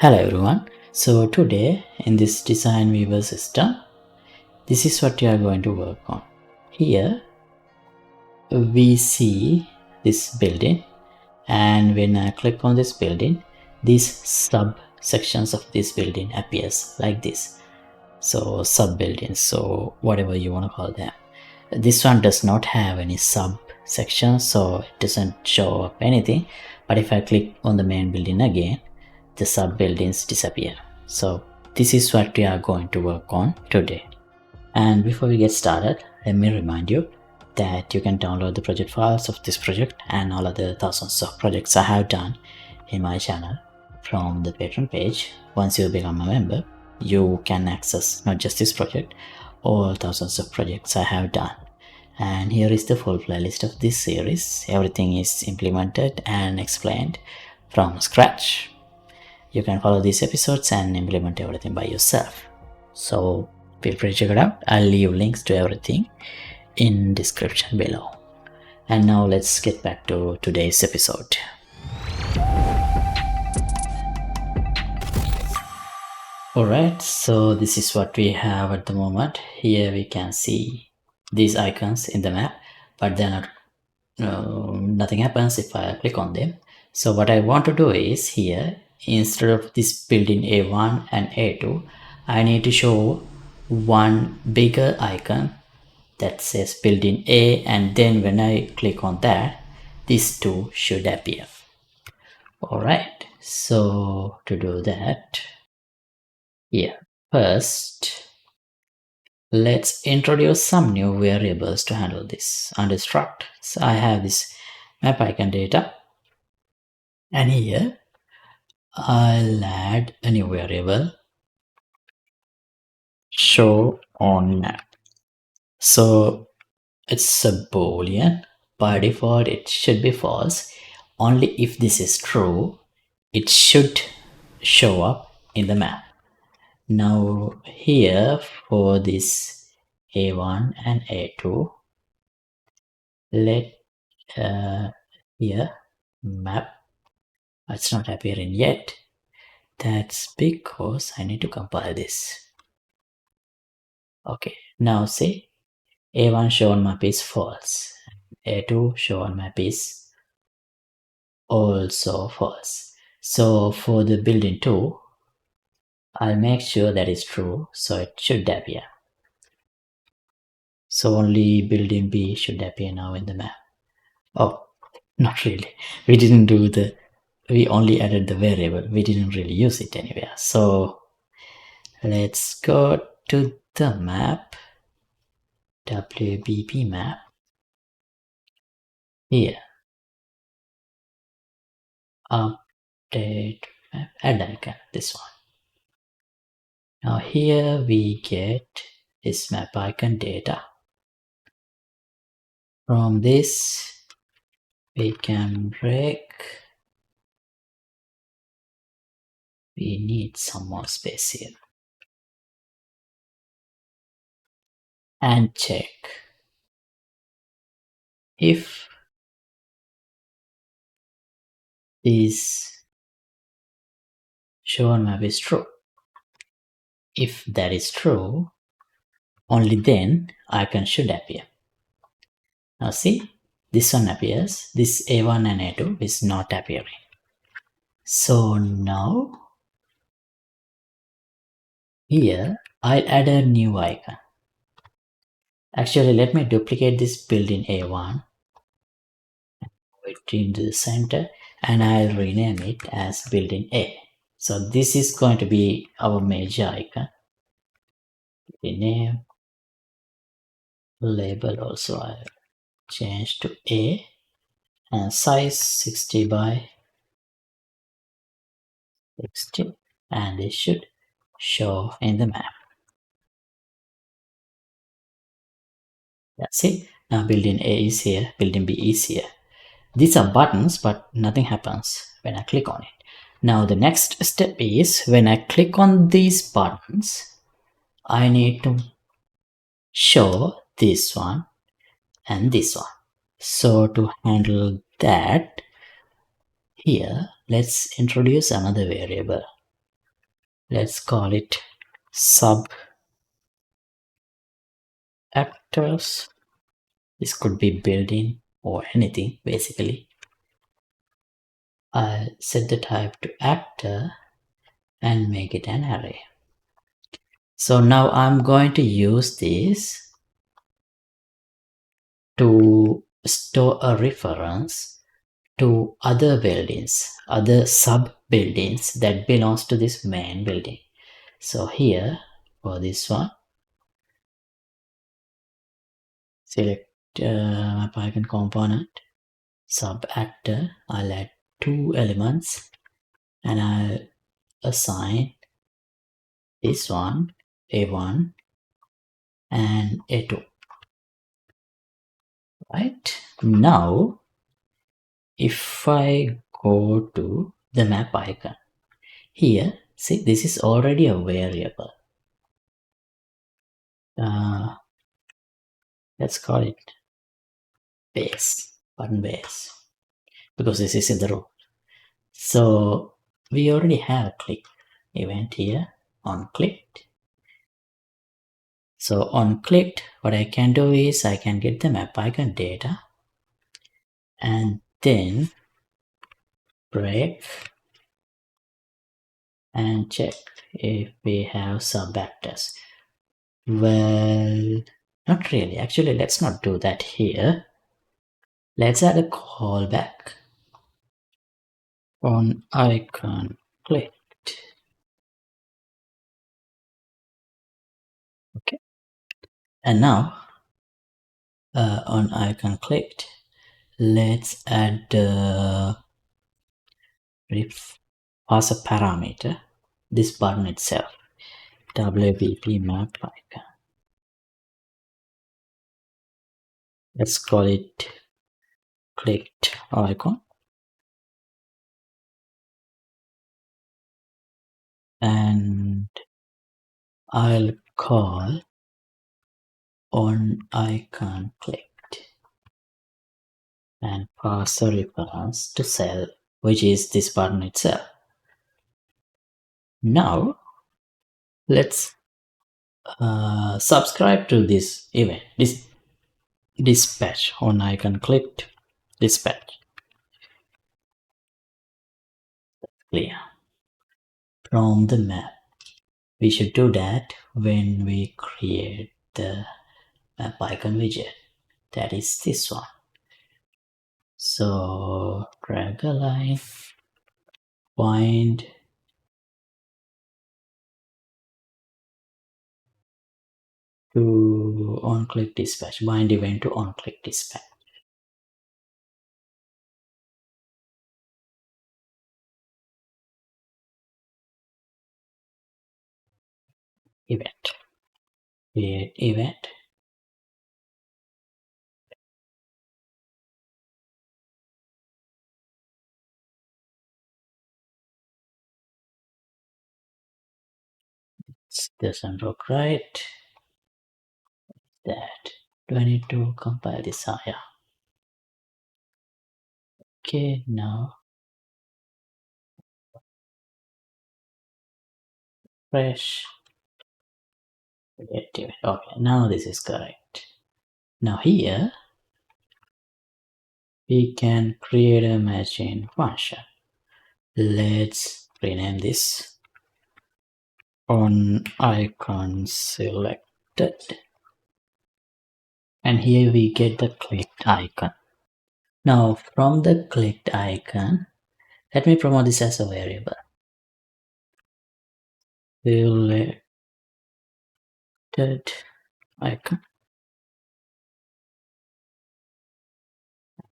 Hello everyone. So today in this design viewer system, this is what you are going to work on. Here we see this building, and when I click on this building, these subsections of this building appears like this. So sub buildings, so whatever you want to call them. This one does not have any subsections, so it doesn't show up anything. But if I click on the main building again, the sub buildings disappear. So this is what we are going to work on today. And before we get started, let me remind you that you can download the project files of this project and all other thousands of projects I have done in my channel from the Patreon page. Once you become a member, you can access not just this project, all thousands of projects I have done. And here is the full playlist of this series. Everything is implemented and explained from scratch. You can follow these episodes and implement everything by yourself. So feel free to check it out. I'll leave links to everything in description below. And now let's get back to today's episode. Alright, so this is what we have at the moment. Here we can see these icons in the map, but they're not, nothing happens if I click on them. So what I want to do is here, instead of this building A1 and A2, I need to show one bigger icon that says building A, and then when I click on that, these two should appear. Alright, so to do that, here first let's introduce some new variables to handle this. Under struct, so I have this map icon data, and here I'll add a new variable, show on map. So it's a boolean. By default it should be false. Only if this is true, it should show up in the map. Now here for this A1 and A2, let here map, it's not appearing yet. That's because I need to compile this. Okay, now see, A1 shown map is false, A2 shown map is also false. So for the building 2, I'll make sure that is true, so it should appear. So only building B should appear now in the map. Oh, not really. We didn't do the, we only added the variable. We didn't really use it anywhere. So let's go to the map, WBP map. Here, update map, add icon, this one. Now here we get this map icon data. From this, we can break. We need some more space here. And check if this shown map is true. If that is true, only then icon should appear. Now see, this one appears, this A1 and A2 is not appearing. So now here I'll add a new icon. Actually, let me duplicate this building A1, put it into the center, and I'll rename it as building A. So this is going to be our major icon. Rename, label also I'll change to A, and size 60 by 60, and it should show in the map. That's it. Now building A is here, building B is here. These are buttons, but nothing happens when I click on it. Now the next step is, when I click on these buttons, I need to show this one and this one. So to handle that, here let's introduce another variable. Let's call it sub actors. This could be building or anything basically. I'll set the type to actor and make it an array. So now I'm going to use this to store a reference to other buildings, other sub buildings that belongs to this main building. So here for this one, select map icon component, sub actor. I'll add 2 elements and I'll assign this one A1 and A2. Right now, if I go to the map icon here, see, this is already a variable. Let's call it base, button base, because this is in the row. So we already have a click event here on clicked. So on clicked, what I can do is I can get the map icon data and then break and check if we have sub actors. Well, not really. Actually, let's not do that here. Let's add a callback on icon clicked. Okay. And now on icon clicked, let's add pass a parameter, this button itself, wpp map icon. Let's call it clicked icon. And I'll call on icon clicked and pass a reference to cell, which is this button itself. Now let's subscribe to this event, this dispatch on icon clicked dispatch. Clear from the map. We should do that when we create the map icon widget. That is this one. So drag a line, bind to onClick dispatch, bind event to onClick dispatch. Event, create event. It doesn't look right. That. Do I need to compile this? Yeah. Okay, now fresh. Create event. Okay, now this is correct. Now here we can create a matching function. Let's rename this on icon selected, and here we get the clicked icon. Now from the clicked icon, let me promote this as a variable. Selected icon.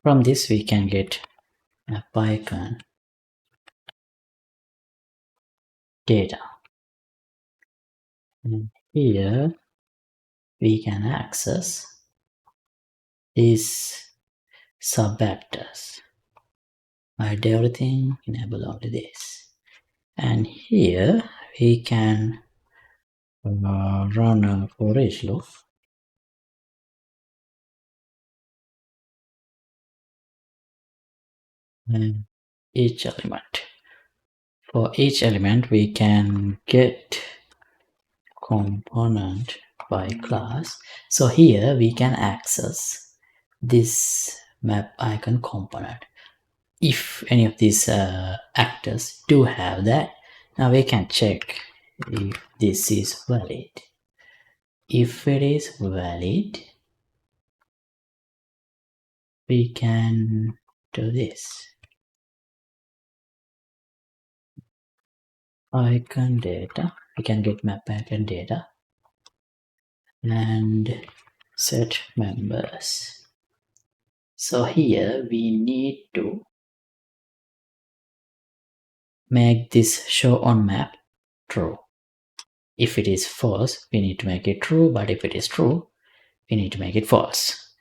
From this we can get map icon data, and here we can access these sub actors. Hide everything, enable only this, and here we can run a for each loop and each element For each element, we can get component by class. So here we can access this map icon component. If any of these actors do have that, now we can check if this is valid. If it is valid, we can do this. Icon data, we can get map icon data and set members. So here we need to make this show on map true. If it is false, we need to make it true, but if it is true, we need to make it false.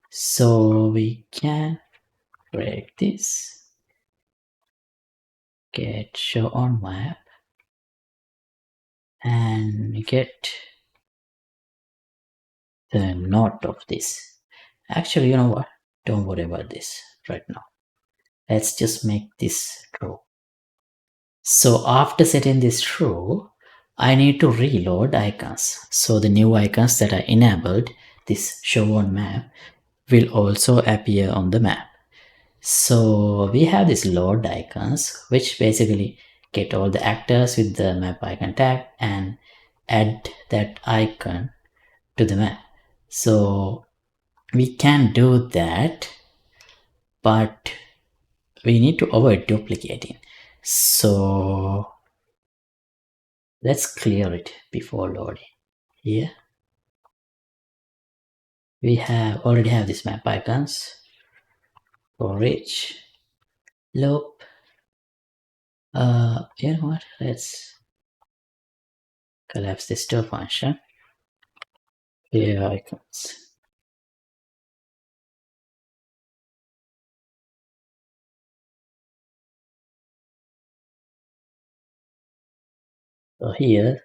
So we can break this, get show on map, and get the note of this. Actually, you know what? Don't worry about this right now. Let's just make this true. So after setting this true, I need to reload icons. So the new icons that are enabled, this show on map, will also appear on the map. So we have these load icons, which basically get all the actors with the map icon tag and add that icon to the map. So we can do that, but we need to avoid duplicating. So let's clear it before loading. Here we already have these map icons for each loop. You know what? Let's collapse this to a function. Here icons. So here,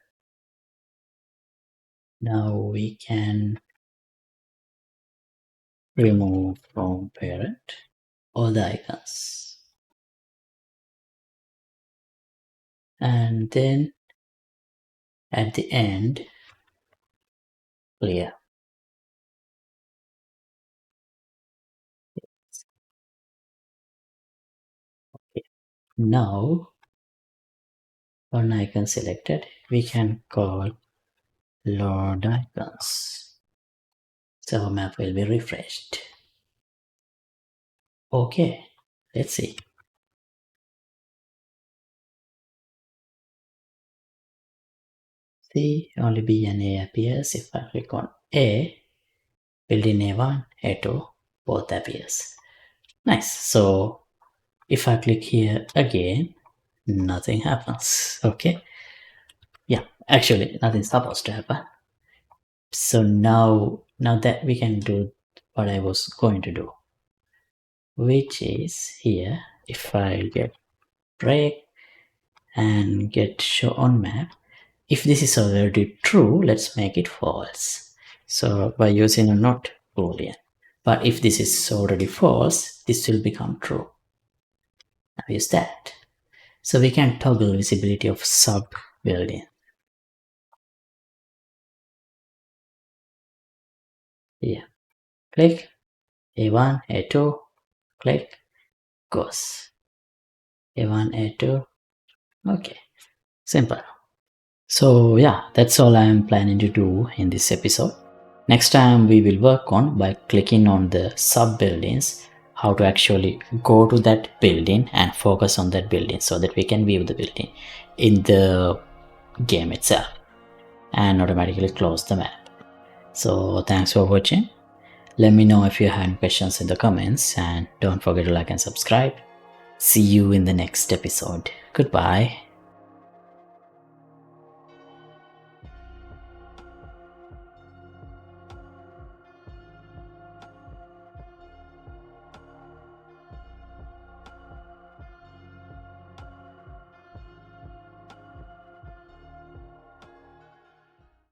now we can remove from parent all the icons. And then at the end, clear. Okay. Now, one icon selected, we can call load icons. So our map will be refreshed. Okay, let's see. See, only B and A appears. If I click on A, building A1, A2, both appears. Nice. So if I click here again, nothing happens. Okay. Yeah, actually nothing's supposed to happen. So now that we can do what I was going to do, which is here, if I get break and get show on map, if this is already true, let's make it false. So by using a not boolean, but if this is already false, this will become true. Now use that. So we can toggle visibility of sub building. Yeah, click A1, A2, click, goes. A1, A2, okay, simple. So yeah, that's all I am planning to do in this episode. Next time we will work on, by clicking on the sub buildings, how to actually go to that building and focus on that building so that we can view the building in the game itself and automatically close the map. So thanks for watching. Let me know if you have any questions in the comments, and don't forget to like and subscribe. See you in the next episode. Goodbye.